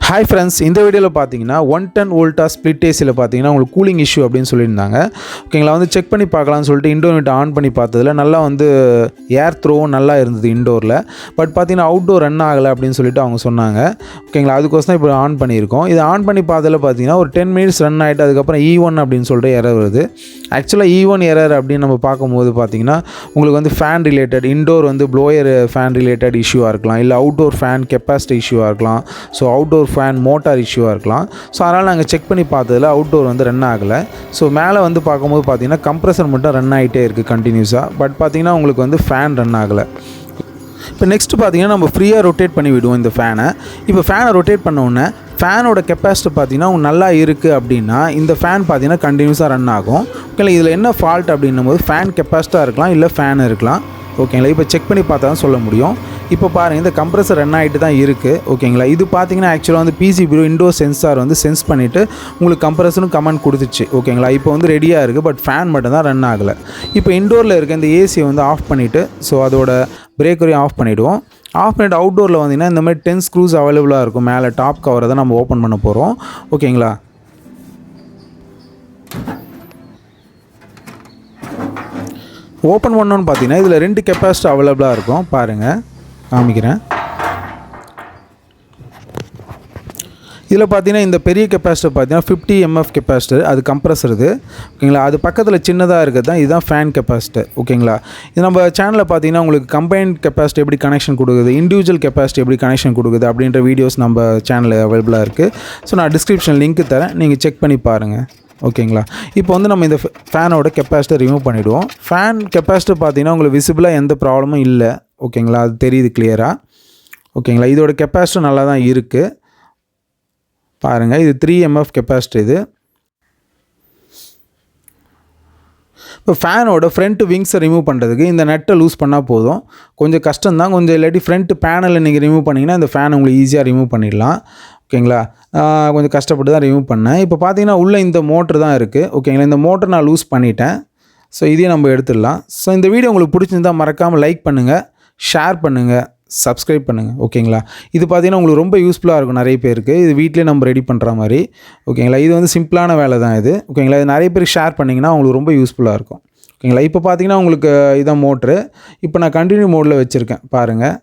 Hi friends, இந்த வீடியோவில் பார்த்தீங்கன்னா 110 வோல்ட்டா ஸ்ப்ளிட் ஏசியில் பார்த்தீங்கன்னா உங்களுக்கு கூலிங் இஷ்யூ அப்படின்னு சொல்லியிருந்தாங்க. ஓகேங்களா, வந்து செக் பண்ணி பார்க்கலாம்னு சொல்லிட்டு இண்டோர் யூனிட் ஆன் பண்ணி பார்த்ததில் நல்லா வந்து ஏர் த்ரோவும் நல்லா இருந்தது இண்டோரில். பட் பார்த்தீங்கன்னா அவுட்டோர் ரன் ஆகலை அப்படின்னு சொல்லிட்டு அவங்க சொன்னாங்க. ஓகேங்களா, அதுக்கோசம் தான் இப்போ ஆன் பண்ணியிருக்கோம். இது ஆன் பண்ணி பார்த்ததில் பார்த்தீங்கன்னா ஒரு 10 மினிட்ஸ் ரன் ஆகிட்டு அதுக்கப்புறம் E1 அப்படின்னு சொல்லிட்டு எரர் வருது. ஆக்சுவலாக E1 எரர் அப்படின்னு நம்ம பார்க்கும்போது பார்த்தீங்கன்னா உங்களுக்கு வந்து ஃபேன் ரிலேட்டட், இண்டோர் வந்து ப்ளோயர் ஃபேன் ரிலேட்டட் இஷ்யூவாக இருக்கலாம், இல்லை அவுட்டோர் ஃபேன் கெப்பாசிட்டி இஷ்யூவாக இருக்கலாம், ஸோ அவுட்டோர் ஃபேன் மோட்டார் இஷ்யூவாக இருக்கலாம். ஸோ அதனால் நாங்கள் செக் பண்ணி பார்த்ததில் அவுட்டோர் வந்து ரன் ஆகலை. ஸோ மேலே வந்து பார்க்கும்போது பார்த்தீங்கன்னா கம்ப்ரஸர் மட்டும் ரன் ஆகிட்டே இருக்குது கண்டினியூஸாக. பட் பார்த்தீங்கன்னா உங்களுக்கு வந்து ஃபேன் ரன் ஆகலை. இப்போ நெக்ஸ்ட்டு பார்த்தீங்கன்னா நம்ம ஃப்ரீயாக ரொட்டேட் பண்ணி விடுவோம் இந்த ஃபேனை. இப்போ ஃபேனை ரொட்டேட் பண்ணோன்னே ஃபேனோட கெப்பாசிட்டி பார்த்தீங்கன்னா உங்களுக்கு நல்லா இருக்குது அப்படின்னா இந்த ஃபேன் பார்த்தீங்கன்னா கண்டினியூஸாக ரன் ஆகும். ஓகேங்களா, இதில் என்ன ஃபால்ட் அப்படின்னும் போது ஃபேன் கெப்பாசிட்டாக இருக்கலாம், இல்லை ஃபேன் இருக்கலாம். ஓகேங்களா, இப்போ செக் பண்ணி பார்த்தா தான் சொல்ல முடியும். இப்போ பாருங்கள், இந்த கம்ப்ரஸர் ரன் ஆகிட்டு தான் இருக்குது. ஓகேங்களா, இது பார்த்தீங்கன்னா ஆக்சுவலாக வந்து பிசிபி இண்டோர் சென்சார் வந்து சென்ஸ் பண்ணிவிட்டு உங்களுக்கு கம்ப்ரஸரும் கமெண்ட் கொடுத்துச்சு. ஓகேங்களா, இப்போ வந்து ரெடியாக இருக்குது, பட் ஃபேன் மட்டும் தான் ரன் ஆகலை. இப்போ இண்டோரில் இருக்க இந்த ஏசியை வந்து ஆஃப் பண்ணிவிட்டு, ஸோ அதோட பிரேக்கரையும் ஆஃப் பண்ணிவிடுவோம். ஆஃப் பண்ணிவிட்டு அவுட்டோரில் வந்தீங்கன்னா இந்த மாதிரி 10 ஸ்க்ரூஸ் அவைலபிளாக இருக்கும். மேலே டாப் கவரை தான் நம்ம ஓப்பன் பண்ண போகிறோம். ஓகேங்களா, ஓப்பன் பண்ணோன்னு பார்த்தீங்கன்னா இதில் 2 கெப்பாசிட்டி அவைலபிளாக இருக்கும். பாருங்கள், காமிக்கிறேன். இதில் பார்த்தீங்கன்னா இந்த பெரிய கெப்பாசிட்டர் பார்த்தீங்கன்னா 50 mF கெப்பாசிட்டர், அது கம்ப்ரஸர் இது. ஓகேங்களா, அது பக்கத்தில் சின்னதாக இருக்கிறது தான் இதுதான் ஃபேன் கெப்பாசிட்டர். ஓகேங்களா, இது நம்ம சேனலில் பார்த்தீங்கன்னா உங்களுக்கு கம்பைன்ட் கெப்பாசிட்டி எப்படி கனெக்ஷன் கொடுக்குது, இண்டிவிஜுவல் கெப்பாசிட்டி எப்படி கனெக்ஷன் கொடுக்குது அப்படின்ற வீடியோஸ் நம்ம சேனலில் அவைலபிளாக இருக்குது. ஸோ நான் டிஸ்கிரிப்ஷன் லிங்க் தரேன், நீங்கள் செக் பண்ணி பாருங்கள். ஓகேங்களா, இப்போ வந்து நம்ம இந்த ஃபேனோட கெப்பாசிட்டர் ரிமூவ் பண்ணிவிடுவோம். ஃபேன் கெப்பாசிட்டர் பார்த்தீங்கன்னா உங்களுக்கு விசிபிளாக எந்த ப்ராப்ளமும் இல்லை. ஓகேங்களா, அது தெரியுது கிளியராக. ஓகேங்களா, இதோட கெப்பாசிட்டர் நல்லா தான் இருக்குது. பாருங்கள், இது 3 mF கெப்பாசிட்டி இது. இப்போ ஃபேனோட ஃப்ரண்ட் விங்ஸை ரிமூவ் பண்ணுறதுக்கு இந்த நெட்டை லூஸ் பண்ணால் போதும். கொஞ்சம் கஷ்டம் தான், கொஞ்சம் இல்லாட்டி ஃப்ரண்ட் பேனலை நீங்கள் ரிமூவ் பண்ணிங்கன்னா இந்த ஃபேன் உங்களுக்கு ஈஸியாக ரிமூவ் பண்ணிடலாம். ஓகேங்களா, கொஞ்சம் கஷ்டப்பட்டு தான் ரிமூவ் பண்ணேன். இப்போ பார்த்தீங்கன்னா உள்ளே இந்த மோட்ரு தான் இருக்குது. ஓகேங்களா, இந்த மோட்டர் நான் லூஸ் பண்ணிட்டேன். ஸோ இதையும் நம்ம எடுத்துடலாம். ஸோ இந்த வீடியோ உங்களுக்கு பிடிச்சிருந்தால் மறக்காமல் லைக் பண்ணுங்கள், ஷேர் பண்ணுங்கள், சப்ஸ்கிரைப் பண்ணுங்கள். ஓகேங்களா, இது பார்த்தீங்கன்னா உங்களுக்கு ரொம்ப யூஸ்ஃபுல்லாக இருக்கும் நிறைய பேருக்கு. இது வீட்டிலே நம்ம ரெடி பண்ணுற மாதிரி. ஓகேங்களா, இது வந்து சிம்பிளான வேலை தான் இது. ஓகேங்களா, இது நிறைய பேருக்கு ஷேர் பண்ணிங்கன்னா உங்களுக்கு ரொம்ப யூஸ்ஃபுல்லாக இருக்கும். ஓகேங்களா, இப்போ பார்த்தீங்கன்னா உங்களுக்கு இதான் மோட்ரு. இப்போ நான் கண்டினியூ மோடில் வச்சுருக்கேன். பாருங்கள்,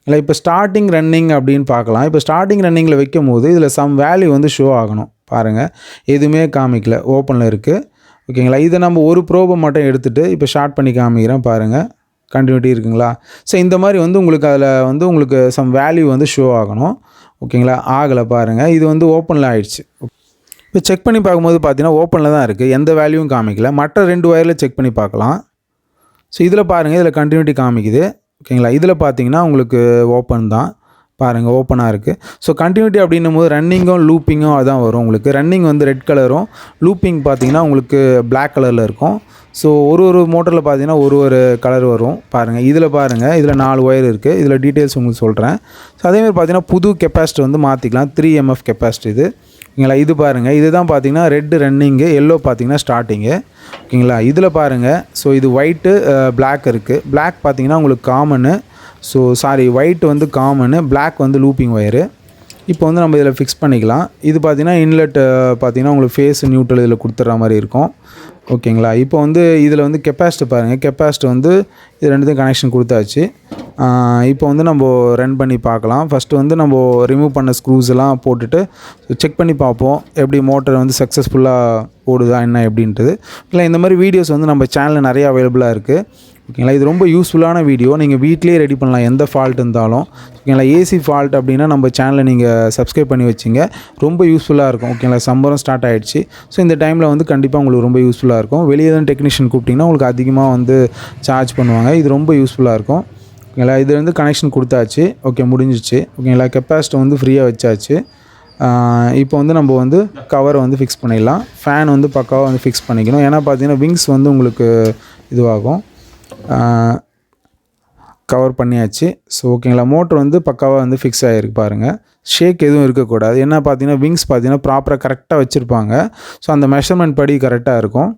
இல்லை இப்போ ஸ்டார்டிங் ரன்னிங் அப்படின்னு பார்க்கலாம். இப்போ ஸ்டார்டிங் ரன்னிங்கில் வைக்கும் போது இதில் சம் வேல்யூ வந்து ஷோ ஆகணும். பாருங்கள், எதுவுமே காமிக்கல, ஓப்பனில் இருக்குது. ஓகேங்களா, இதை நம்ம ஒரு ப்ரோபை மட்டும் எடுத்துகிட்டு இப்போ ஷார்ட் பண்ணி காமிக்கிறேன். பாருங்கள், கண்டினியூட்டி இருக்குங்களா. ஸோ இந்த மாதிரி வந்து உங்களுக்கு அதில் வந்து உங்களுக்கு சம் வேல்யூ வந்து ஷோ ஆகணும். ஓகேங்களா, ஆகலை. பாருங்கள், இது வந்து ஓப்பனில் ஆகிடுச்சு. இப்போ செக் பண்ணி பார்க்கும்போது பார்த்தீங்கன்னா ஓப்பனில் தான் இருக்குது, எந்த வேல்யூவும் காமிக்கல. மற்ற 2 ஒயரில் செக் பண்ணி பார்க்கலாம். ஸோ இதில் பாருங்கள், இதில் கண்டினியூட்டி காமிக்குது. ஓகேங்களா, இதில் பார்த்தீங்கன்னா உங்களுக்கு ஓப்பன் தான். பாருங்கள், ஓப்பனாக இருக்குது. ஸோ கண்டினியூட்டி அப்படின்னும் போது ரன்னிங்கும் லூப்பிங்கும் அதான் வரும். உங்களுக்கு ரன்னிங் வந்து ரெட் கலரும், லூப்பிங் பார்த்தீங்கன்னா உங்களுக்கு பிளாக் கலரில் இருக்கும். ஸோ ஒரு மோட்டரில் பார்த்தீங்கன்னா ஒரு கலர் வரும். பாருங்கள், இதில் பாருங்கள், இதில் 4 ஒயர் இருக்குது. இதில் டீட்டெயில்ஸ் உங்களுக்கு சொல்கிறேன். ஸோ அதேமாதிரி பார்த்தீங்கன்னா புது கெப்பாசிட்டி வந்து மாற்றிக்கலாம். 3 mF கெப்பாசிட்டி இது. ஓகேங்களா, இது பாருங்கள், இதுதான் பார்த்தீங்கன்னா ரெட் ரன்னிங்கு, எல்லோ பார்த்தீங்கன்னா ஸ்டார்டிங்கு. ஓகேங்களா, இதில் பாருங்கள், ஸோ இது ஒயிட்டு பிளாக் இருக்குது. பிளாக் பார்த்தீங்கன்னா உங்களுக்கு காமனு, ஸோ சாரி ஒயிட் வந்து காமனு, பிளாக் வந்து லூப்பிங் ஒயரு. இப்போ வந்து நம்ம இதில் ஃபிக்ஸ் பண்ணிக்கலாம். இது பார்த்தீங்கன்னா இன்லெட் பார்த்தீங்கன்னா உங்களுக்கு ஃபேஸ் நியூட்ரல் இதில் கொடுத்துட்ற மாதிரி இருக்கும். ஓகேங்களா, இப்போ வந்து இதில் வந்து கெப்பாசிட்டி பாருங்கள், கெப்பாசிட்டி வந்து இது 2த்தையும் கனெக்ஷன் கொடுத்தாச்சு. இப்போ வந்து நம்ம ரன் பண்ணி பார்க்கலாம். ஃபஸ்ட்டு வந்து நம்ம ரிமூவ் பண்ண ஸ்க்ரூஸ் எல்லாம் போட்டுட்டு செக் பண்ணி பார்ப்போம், எப்படி மோட்டர் வந்து சக்ஸஸ்ஃபுல்லாக ஓடுதா என்ன எப்படின்றது. இல்லை இந்த மாதிரி வீடியோஸ் வந்து நம்ம சேனலில் நிறைய அவைலபிளாக இருக்குது. ஓகேங்களா, இது ரொம்ப யூஸ்ஃபுல்லான வீடியோ. நீங்கள் வீட்டிலே ரெடி பண்ணலாம், எந்த ஃபால்ட் இருந்தாலும். ஓகேங்களா, ஏசி ஃபால்ட் அப்படின்னா நம்ம சேனலை நீங்கள் சப்ஸ்கிரைப் பண்ணி வச்சிங்க, ரொம்ப யூஸ்ஃபுல்லாக இருக்கும். ஓகேங்களா, சம்மரும் ஸ்டார்ட் ஆகிடுச்சு. ஸோ இந்த டைமில் வந்து கண்டிப்பாக உங்களுக்கு ரொம்ப யூஸ்ஃபுல்லாக இருக்கும். வெளியே தான் டெக்னீஷியன் கூப்பிட்டிங்கன்னா உங்களுக்கு அதிகமாக வந்து சார்ஜ் பண்ணுவாங்க. இது ரொம்ப யூஸ்ஃபுல்லாக இருக்கும். ஓகேங்களா, இது வந்து கனெக்ஷன் கொடுத்தாச்சு. ஓகே, முடிஞ்சிச்சு. ஓகேங்களா, கெப்பாசிட்டி வந்து ஃப்ரீயாக வச்சாச்சு. இப்போ வந்து நம்ம வந்து கவரை வந்து ஃபிக்ஸ் பண்ணிடலாம். ஃபேன் வந்து பக்காவாக வந்து ஃபிக்ஸ் பண்ணிக்கணும். ஏன்னா பார்த்தீங்கன்னா விங்ஸ் வந்து உங்களுக்கு இதுவாகும். கவர் பண்ணியாச்சு. ஸோ ஓகேங்களா, மோட்ரு வந்து பக்காவாக வந்து ஃபிக்ஸ் ஆகிருக்கு. பாருங்கள், ஷேக் எதுவும் இருக்கக்கூடாது. ஏன்னா பார்த்தீங்கன்னா விங்ஸ் பார்த்தீங்கன்னா ப்ராப்பராக கரெக்டாக வச்சுருப்பாங்க. ஸோ அந்த மெஷர்மெண்ட் படி கரெக்டாக இருக்கும்.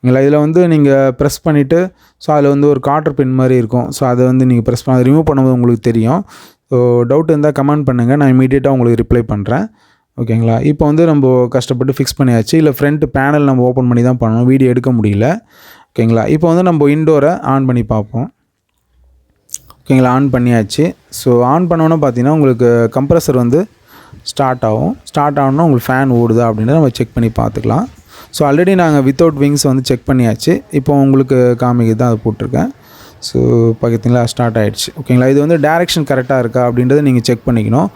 இல்லை இதில் வந்து நீங்கள் ப்ரெஸ் பண்ணிவிட்டு, ஸோ அதில் வந்து ஒரு காட்டர் பின் மாதிரி இருக்கும். ஸோ அதை வந்து நீங்கள் ப்ரெஸ் பண்ண ரிமூவ் பண்ணும்போது உங்களுக்கு தெரியும். ஸோ டவுட் இருந்தால் கமெண்ட் பண்ணுங்கள், நான் இமீடியட்டாக உங்களுக்கு ரிப்ளை பண்ணுறேன். ஓகேங்களா? இப்போ வந்து நம்ம கஷ்டப்பட்டு ஃபிக்ஸ் பண்ணியாச்சு. இல்லை ஃப்ரண்ட் பேனல் நம்ம ஓப்பன் பண்ணி தான் பண்ணணும், வீடியோ எடுக்க முடியல. ஓகேங்களா? இப்போ வந்து நம்ம இன்டோரை ஆன் பண்ணி பார்ப்போம். ஓகேங்களா? ஆன் பண்ணியாச்சு. ஸோ ஆன் பண்ணோன்னே பார்த்தீங்கன்னா உங்களுக்கு கம்ப்ரஸர் வந்து ஸ்டார்ட் ஆகும். ஸ்டார்ட் ஆகணுன்னா உங்களுக்கு ஃபேன் ஓடுதா அப்படின்றத நம்ம செக் பண்ணி பார்த்துக்கலாம். ஸோ ஆல்ரெடி நாங்கள் வித்தவுட் விங்ஸ் வந்து செக் பண்ணியாச்சு. இப்போ உங்களுக்கு காமிக்கு தான் அது போட்டிருக்கேன். ஸோ பார்த்தீங்களா, ஸ்டார்ட் ஆகிடுச்சு. ஓகேங்களா? இது வந்து டைரெக்ஷன் கரெக்டாக இருக்கா அப்படின்றத நீங்கள் செக் பண்ணிக்கணும்.